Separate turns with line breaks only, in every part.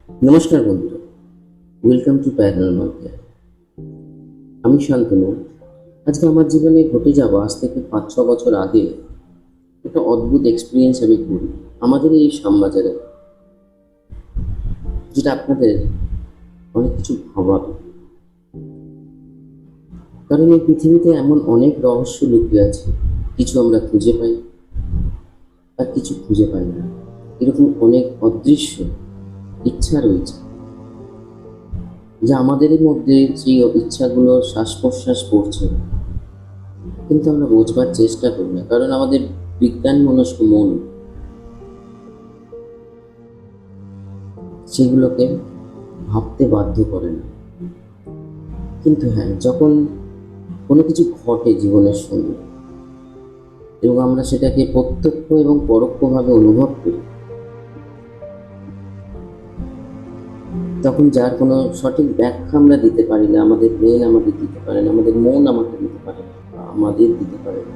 নমস্কার বন্ধুরা, welcome to paranormal care. আমি শান্তনু। আজকে আমার জীবনে ঘটে যাওয়া আজ থেকে 5-6 বছর আগে একটা অদ্ভুত এক্সপিরিয়েন্স আমি করি আমাদের এই শ্যামবাজারে, যেটা আপনাদের অনেক কিছু ভাবাবে। কারণ এই পৃথিবীতে এমন অনেক রহস্য লুকিয়ে আছে, কিছু আমরা খুঁজে পাই আর কিছু খুঁজে পাই না। এরকম অনেক অদৃশ্য ইচ্ছা রয়েছে, যা আমাদের মধ্যে সেই ইচ্ছাগুলোর শ্বাস প্রশ্বাস করছে, কিন্তু আমরা বোঝবার চেষ্টা করি না। কারণ আমাদের বিজ্ঞান মনস্ক মন সেগুলোকে ভাবতে বাধ্য করে না। কিন্তু হ্যাঁ, যখন কোনো কিছু ঘটে জীবনের সঙ্গে এবং আমরা সেটাকে প্রত্যক্ষ এবং পরোক্ষভাবে অনুভব করি, তখন যার কোনো সঠিক ব্যাখ্যা আমরা দিতে পারি না, আমাদের ব্রেন আমাদের দিতে পারে না, আমাদের মন আমাকে দিতে পারে না, বা আমাদের দিতে পারে না,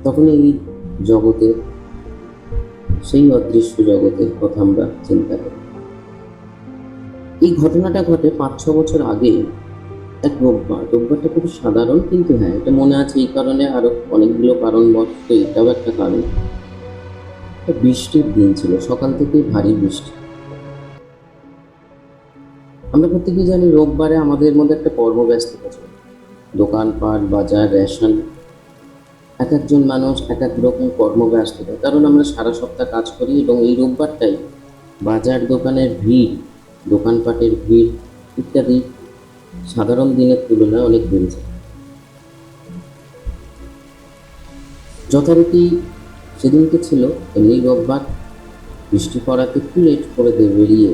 তখন এই জগতের, সেই অদৃশ্য জগতের কথা আমরা চিন্তা করি। এই ঘটনাটা ঘটে 5-6 বছর আগে, এক রোববারটা খুবই সাধারণ, কিন্তু হ্যাঁ, এটা মনে আছে এই কারণে, আরো অনেকগুলো কারণবশত এটাও একটা কারণ। একটা বৃষ্টির দিন ছিল, সকাল থেকেই ভারী বৃষ্টি। আমরা প্রত্যেকেই জানি রোববারে আমাদের মধ্যে একটা কর্মব্যস্ততা চলে। দোকানপাট, বাজার, রেশন, এক একজন মানুষ এক এক রকম কর্মব্যস্ততা, কারণ আমরা সারা সপ্তাহ কাজ করি এবং এই রোববারটাই বাজার দোকানের ভিড়, দোকানপাটের ভিড় ইত্যাদি সাধারণ দিনের তুলনায় অনেক বেড়েছে। যথারীতি সেদিনকে ছিল এমনি রোববার, বৃষ্টি পড়াতে একটু লেট করে বেরিয়ে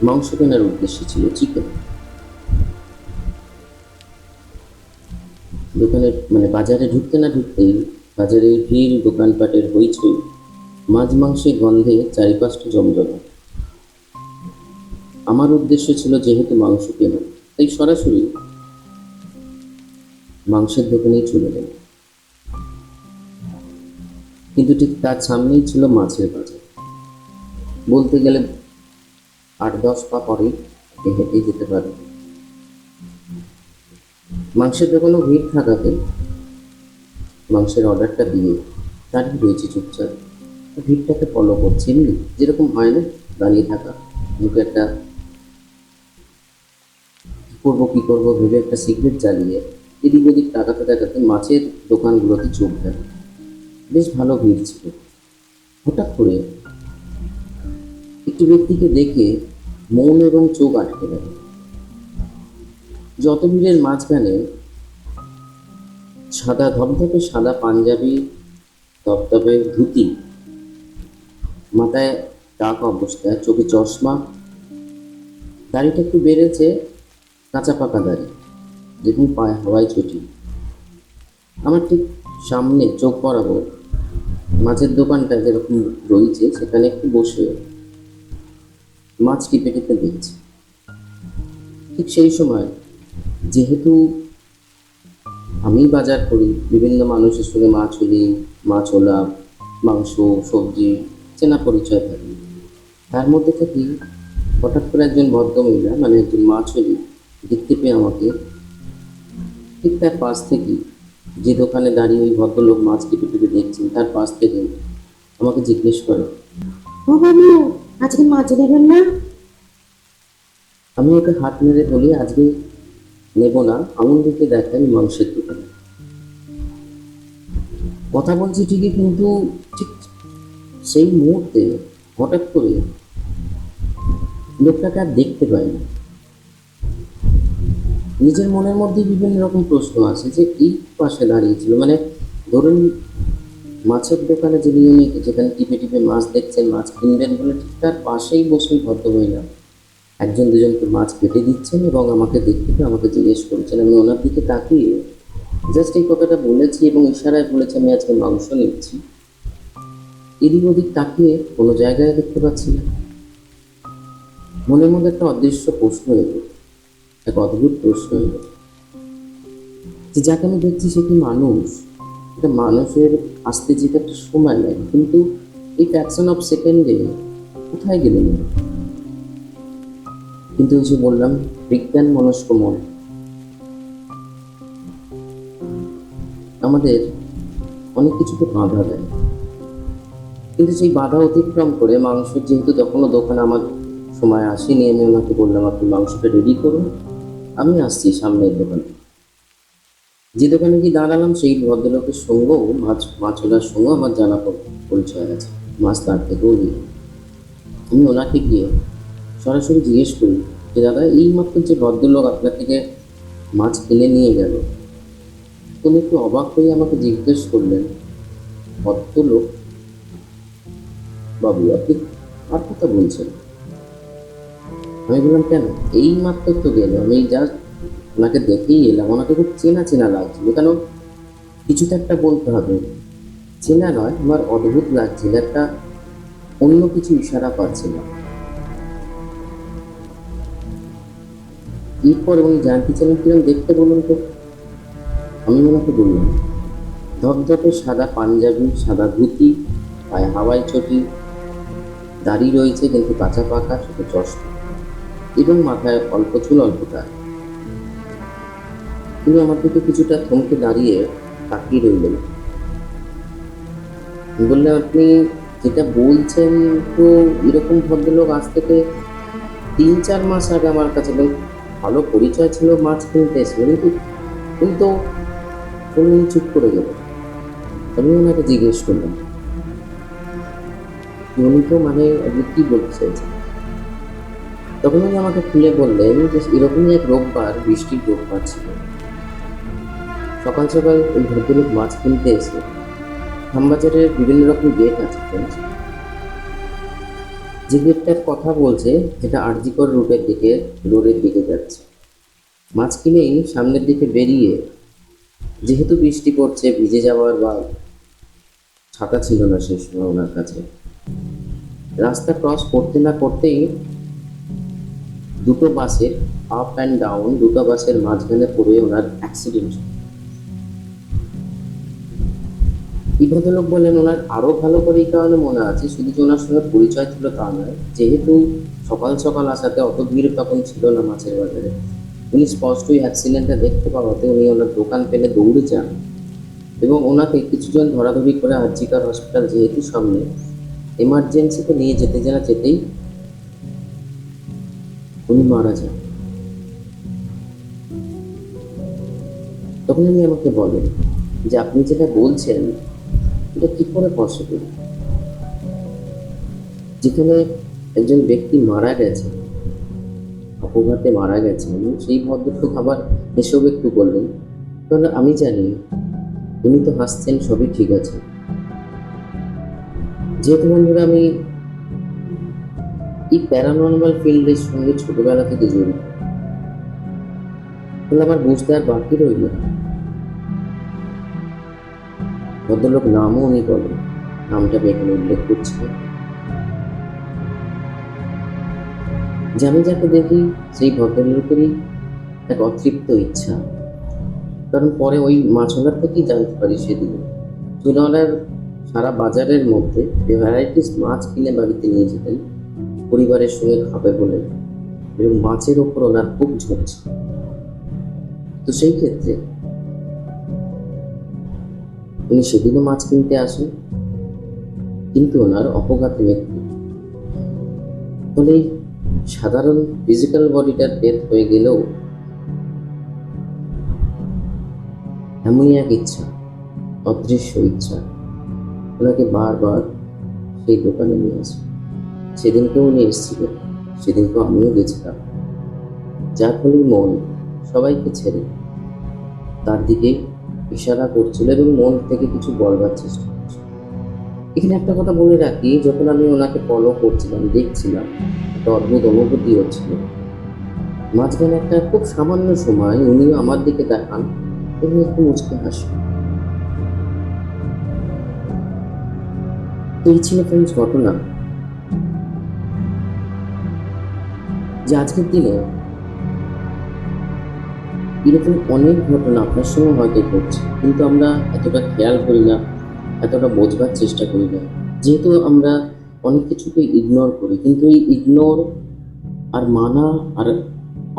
মাংস কেনার উদ্দেশ্যে ছিল চিকেন। দোকানে মানে বাজারে ঢুকতে না ঢুকতেই বাজারের ভিড়, দোকানপাটের হইচই, মাছ মাংসের গন্ধে চারিপাশটা জমজমা। আমার উদ্দেশ্য ছিল যেহেতু মাংস কেনা, তাই সরাসরি মাংসের দোকানেই চলে গেল। কিন্তু ঠিক তার সামনেই ছিল মাছের বাজার। বলতে গেলে 8-10 পা পরেই হেঁটেই যেতে পারে। মাংসের দোকানেও ভিড় থাকাতে মাংসের অর্ডারটা দিয়ে দাঁড়িয়ে রয়েছে চুপচাপ, ভিড়টাকে ফলো করছে। এমনি যেরকম হয় না, দাঁড়িয়ে থাকা, মুখে একটা কী করবো ভেবে একটা সিগারেট জ্বালিয়ে এদিক ওদিক তাকাতে তাকাতে মাছের দোকানগুলোতে চোখ দেয়। বেশ ভালো ভিড় ছিল। হঠাৎ করে একটি ব্যক্তিকে দেখে মন এবং চোখ আটকে দেয়। যত ভিড়ের মাঝখানে সাদা ধবধবে সাদা পাঞ্জাবি, ধবধবে ধুতি, মাথায় টাক অবস্থায়, চোখে চশমা, দাড়িটা একটু বেড়েছে, কাঁচা পাকা দাড়ি, যেরকম পায়ে হাওয়ায় ছুটি। আমার ঠিক সামনে চোখ বরাবর মাছের দোকানটা যেরকম রয়েছে সেখানে একটু বসে মাছ টিপে টিপে দেখছি। ঠিক সেই সময়, যেহেতু আমি বাজার করি, বিভিন্ন মানুষের সঙ্গে মাছ ওলা, মাংস, সবজি চেনা পরিচয় থাকে। তার মধ্যে থেকেই হঠাৎ করে একজন ভদ্রমহিলা, মানে একজন মাছলি, দেখতে পেয়ে আমাকে ঠিক তার পাশ থেকেই, যে দোকানে দাঁড়িয়ে ওই ভদ্রলোক মাছ টিপে টিপে দেখছেন, তার পাশ থেকে আমাকে জিজ্ঞেস করে,
ও বাবু, আজকে মাছ নেবেন না?
আমি ওকে হাত নেড়ে বলি, আজকে নেব না, আঙুল দিকে দেখাই মাংসের দোকানে। কথা বলছি ঠিকই, কিন্তু ঠিক সেই মুহূর্তে হঠাৎ করে লোকটাকে আর দেখতে পাই না। নিজের মনের মধ্যে বিভিন্ন রকম প্রশ্ন আছে যে এই পাশে দাঁড়িয়েছিল, মানে ধরুন মাছের দোকানে যিনি উনি যেখানে টিপে টিপে মাছ দেখছেন, মাছ কিনবেন বলে, ঠিক তার পাশেই বসেই ভদ্রমহিলা একজন দুজনকে মাছ কেটে দিচ্ছেন এবং আমাকে দেখতে পেয়ে আমাকে জিজ্ঞেস করেছেন। আমি ওনার দিকে তাকিয়ে জাস্ট এই কথাটা বলেছি এবং ইশারায় বলেছি আমি আজকে মাংস নিচ্ছি। এদিক ওদিক তাকিয়ে কোনো জায়গায় দেখতে পাচ্ছি না। মনের মধ্যে একটা অদৃশ্য প্রশ্ন এলো, এক অদ্ভুত প্রশ্ন এলো, যে যাকে আমি দেখছি সে কি মানুষ? এটা মানুষের আসতে যেতে একটা সময় লাগে, কিন্তু এই ফ্র্যাকশন অফ সেকেন্ডে কোথায় গেলেন? কিন্তু ওই যে বললাম, বিজ্ঞান মনস্ক মন আমাদের অনেক কিছুকে বাধা দেয়। কিন্তু সেই বাধা অতিক্রম করে মাংসের, যেহেতু তখনও দোকানে আমার সময় আসেনি, আমি ওনাকে বললাম আপনি মাংসটা রেডি করুন, আমি আসছি সামনের দোকানে। যে দোকানে গিয়ে দাঁড়ালাম সেই ভদ্রলোকের সঙ্গেও মাছওয়ালার সঙ্গেও আমার জানা পরিচয় আছে, মাছ তার থেকেও নিয়ে। আমি ওনাকে গিয়ে সরাসরি জিজ্ঞেস করি যে দাদা, এই মাত্র যে ভদ্রলোক আপনার থেকে মাছ কিনে নিয়ে গেল, উনি একটু অবাক হয়ে আমাকে জিজ্ঞেস করলেন, ভদ্রলোক বাবু আপনি কার কথা বলছেন? আমি বললাম কেন, এই মাত্র তো গেল, আমি জাস্ট ওনাকে দেখেই এলাম, ওনাকে খুব চেনা চেনা লাগছিল, কেন কিছু তো একটা বলতে হবে। চেনা নয়, আমার অদ্ভুত লাগছিল, একটা অন্য কিছু ইশারা পাচ্ছিলাম। এরপর উনি জানতে চাইলেন কিরম দেখতে বলুন তো। আমি ওনাকে বললাম, ধপধপে সাদা পাঞ্জাবি, সাদা ধুতি, পায়ে হাওয়াই চটি, দাড়ি রয়েছে কিন্তু কাঁচা পাকা, ছোট চশমা এবং মাথায় অল্প চুল অল্প টাক। তিনি আমার দিকে কিছুটা থমকে দাঁড়িয়ে তাকিয়ে রইলেন। বললেন, আপনি যেটা বলছেন, তো এরকম ভদ্রলোক আজ থেকে 3-4 মাস আগে আমার কাছে ভালো পরিচয় ছিল, মাছ কিনতে এসেছিল, কিন্তু কিন্তু উনি চুপ করে গেল। আমি ওনাকে জিজ্ঞেস করলাম, উনি তো মানে আপনি কি বলতে চাইছেন? তখন উনি আমাকে খুলে বললেন যে এরকমই এক রোববার, বৃষ্টির রোববার ছিল, সকাল সকাল ওই ভদ্রলোক মাছ কিনতে এসে খামবাজারের বিভিন্ন রকম গেট আছে ফ্রেন্ডস, যে গেটটার কথা বলছে যেটা আরজিকর রোডের দিকে যাচ্ছে। মাছ কিনেই সামনের দিকে বেরিয়ে, যেহেতু বৃষ্টি পড়ছে, ভিজে যাওয়ার বা ছাতা ছিল না সেই সময় ওনার কাছে, রাস্তা ক্রস করতে না করতেই দুটো বাসের আপ অ্যান্ড ডাউন, দুটো বাসের মাঝখানে পড়ে ওনার অ্যাক্সিডেন্ট। এই ভদ্রলোক বললেন ওনার আরো ভালো করে এই কারণে মনে আছে, শুধু যে ওনার সঙ্গে পরিচয় ছিল তা নয়, যেহেতু সকাল সকাল আসাতে অত ভিড় তখন ছিল না মাছের বাজারে, উনি স্পষ্টই অ্যাক্সিডেন্টটা দেখতে পাওয়াতে উনি ওনার দোকান পেলে দৌড়ে যান এবং ওনাকে কিছুজন ধরাধরি করে আরজিকর হসপিটাল যেহেতু সামনে, এমার্জেন্সিতে নিয়ে যেতেই উনি মারা যান। তখন উনি আমাকে বলেন যে আপনি যেটা বলছেন এটা কি করে পসিবল, যেখানে একজন ব্যক্তি মারা গেছে, অপঘাতে মারা গেছে, সেই ভদ্রলোক আবার এসব একটু বললেন। তাহলে আমি জানি উনি তো হাসছেন, সবই ঠিক আছে, যেহেতু বন্ধুরা আমি এই প্যারানর্মাল ফিল্ডের সঙ্গে ছোটবেলা থেকে জড়িত, তাহলে আমার বুঝতে আর বাকি রইল না। ভদ্রলোক নামও উনি বলেন, নামটা আমি এখানে উল্লেখ করছি না। যে আমি যাকে দেখি সেই ভদ্রলোকেরই এক অতৃপ্ত ইচ্ছা, কারণ পরে ওই মাছওয়ালার থেকেই জানতে পারি সেদিন চুলাওয়ালার সারা বাজারের মধ্যে ভ্যারাইটিস মাছ কিনে বাড়িতে নিয়ে যেতেন পরিবারের সঙ্গে খাবে বলে, এবং মাছের ওপর ওনার খুব ঝোঁক ছিল। তো সেই ক্ষেত্রে উনি সেদিনও মাছ কিনতে আসেন, কিন্তু ওনার অপঘাতে মৃত্যু। ফলে এই সাধারণ ফিজিক্যাল বডিটার ডেথ হয়ে গেলেও এমনই এক ইচ্ছা, অদৃশ্য ইচ্ছা, ওনাকে বারবার সেই দোকানে নিয়ে আসে। সেদিনকেও উনি এসেছিলেন, সেদিনকেও আমিও গেছিলাম, যার ফলে মন সবাইকে ছেড়ে তার দিকে ইশারা করছিল এবং মন থেকে কিছু বলবার চেষ্টা করছিল। এখানে একটা কথা বলে রাখি, যখন আমি ওনাকে ফলো করছিলাম, দেখছিলাম, একটা অদ্ভুত অনুভূতি হচ্ছিল। মাঝখানে একটা খুব সামান্য সময় উনিও আমার দিকে দেখান এবং একটু মুচকে হাসেন। এই ছিল ফ্রেন্ডস ঘটনা, যে আজকের দিনে এরকম অনেক ঘটনা আপনার সঙ্গে হয়তো ঘটছে, কিন্তু আমরা এতটা খেয়াল করি না, এতটা বোঝবার চেষ্টা করি না, যেহেতু আমরা অনেক কিছুকে ইগনোর করি। কিন্তু এই ইগনোর আর মানা আর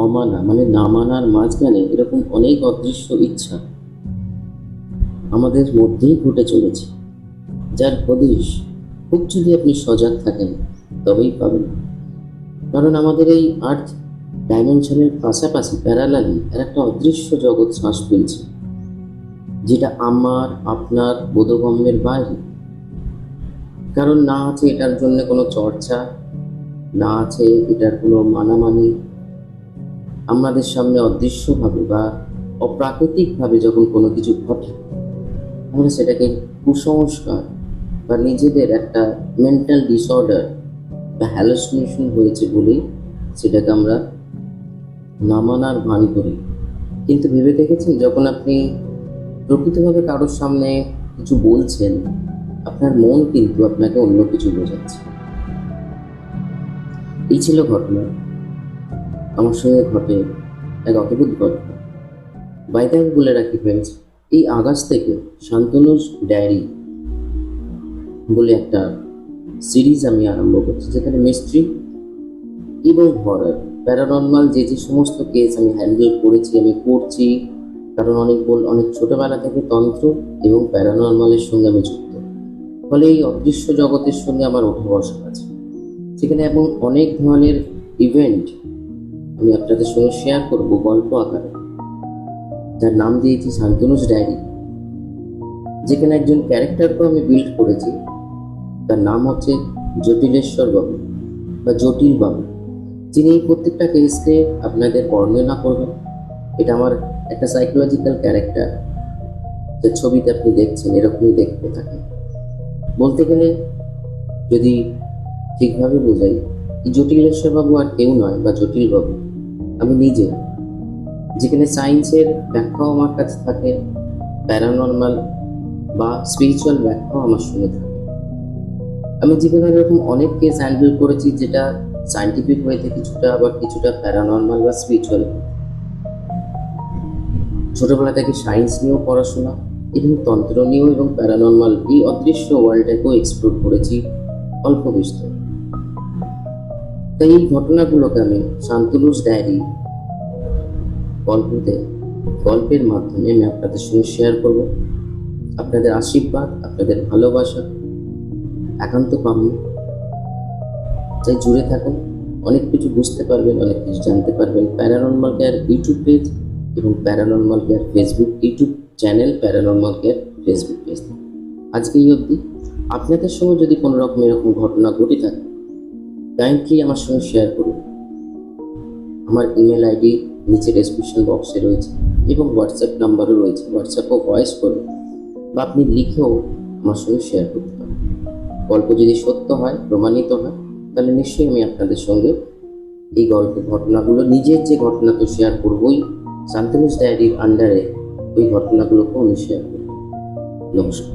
অমানা মানে না মানার মাঝখানে এরকম অনেক অদৃশ্য ইচ্ছা আমাদের মধ্যেই ঘটে চলেছে, যার হদিশ খুব যদি আপনি সজাগ থাকেন তবেই পাবেন। কারণ আমাদের এই আর্থ ডাইমেনশনের পাশাপাশি প্যারালালি আর একটা অদৃশ্য জগৎ শ্বাস ফেলছে, যেটা আমার আপনার বোধগম্যের বাইরে। কারণ না আছে এটার জন্য কোনো চর্চা, না আছে এটার কোনো মানামানি। আমাদের সামনে অদৃশ্যভাবে বা অপ্রাকৃতিকভাবে যখন কোনো কিছু ঘটে, আমরা সেটাকে কুসংস্কার বা নিজেদের একটা মেন্টাল ডিসঅর্ডার বা হ্যালুসিনেশন হয়েছে বলেই সেটাকে আমরা না মানার ভান করি। কিন্তু ভেবে দেখেছেন, যখন আপনি প্রকৃতভাবে কারোর সামনে কিছু বলছেন, আপনার মন কিন্তু আপনাকে অন্য কিছু বোঝাচ্ছে। এই ছিল ঘটনা, আমার সঙ্গে ঘটে এক অদ্ভুত ঘটনা। বাইরে আমি বলে রাখি ফ্রেন্ডস, এই আগস্ট থেকে শান্তনুজ ডায়েরি বলে একটা সিরিজ আমি আরম্ভ করছি, যেখানে মিস্ট্রি এবং হরর প্যারানর্মাল যে যে সমস্ত কেস আমি হ্যান্ডেল করেছি, আমি করছি। কারণ অনেক ছোটবেলা থেকে তন্ত্র এবং প্যারানর্মালের সঙ্গে আমি যুক্ত, ফলে এই অদৃশ্য জগতের সঙ্গে আমার ওঠা বসা আছে সেখানে। এবং অনেক ধরনের ইভেন্ট আমি আপনাদের সঙ্গে শেয়ার করব গল্প আকারে, যার নাম দিয়েছি শান্তনুজ ডায়েরি। যেখানে একজন ক্যারেক্টারকে আমি বিল্ড করেছি, তার নাম হচ্ছে জটিলেশ্বর বাবু বা জটিল বাবু, যিনি এই প্রত্যেকটা কেসকে আপনাদের বর্ণনা করবেন। এটা আমার একটা সাইকোলজিক্যাল ক্যারেক্টার, যে ছবিতে আপনি দেখছেন এরকমই দেখতে থাকে। বলতে গেলে যদি ঠিকভাবে বোঝাই, এই জটিলেশ্বর বাবু আর কেউ নয় বা জটিল বাবু আমি নিজে। যেখানে সায়েন্সের ব্যাখ্যাও আমার কাছে থাকে, প্যারানর্মাল বা স্পিরিচুয়াল ব্যাখ্যাও আমার সঙ্গে থাকে। আমি জীবনে এরকম অনেক কেস হ্যান্ডেল করেছি, যেটা সায়েন্টিফিক ওয়েতে কিছুটা, আবার কিছুটা প্যারানর্মাল বা স্পিরিচুয়াল। ছোটবেলা থেকে সায়েন্স নিয়েও পড়াশোনা এবং তন্ত্র নিয়েও এবং প্যারানর্মাল এই অদৃশ্য ওয়ার্ল্ডটাকেও এক্সপ্লোর করেছি অল্প বিস্তর। তাই এই ঘটনাগুলোকে আমি শান্তনুজ ডায়েরি গল্পের মাধ্যমে আমি আপনাদের সঙ্গে শেয়ার করব। আপনাদের আশীর্বাদ, আপনাদের ভালোবাসা একান্ত কাম্য। তাই জুড়ে থাকুন, অনেক কিছু বুঝতে পারবেন, অনেক কিছু জানতে পারবেন। প্যারানর্মাল কেয়ার ইউটিউব পেজ এবং paranormal care Facebook YouTube channel, paranormal care Facebook page. আজকে এই অবধি। আপনাদের সঙ্গে যদি কোনো রকম এরকম ঘটনা ঘটে থাকে, কাইন্ডলি আমার সঙ্গে শেয়ার করুন। আমার ইমেল আইডি নিচে ডেসক্রিপশন বক্সে রয়েছে এবং হোয়াটসঅ্যাপ নাম্বারও রয়েছে। হোয়াটসঅ্যাপও ভয়েস করুন বা আপনি লিখেও আমার সঙ্গে শেয়ার করতে পারেন। গল্প যদি সত্য হয়, প্রমাণিত হয়, তাহলে নিশ্চয়ই আমি আপনাদের সঙ্গে এই ঘটনাগুলো, নিজের যে ঘটনা তো শেয়ার করবই, শান্তনুজ ডায়েরির আন্ডারে ওই ঘটনাগুলোকেও আমি শেয়ার করব। নমস্কার।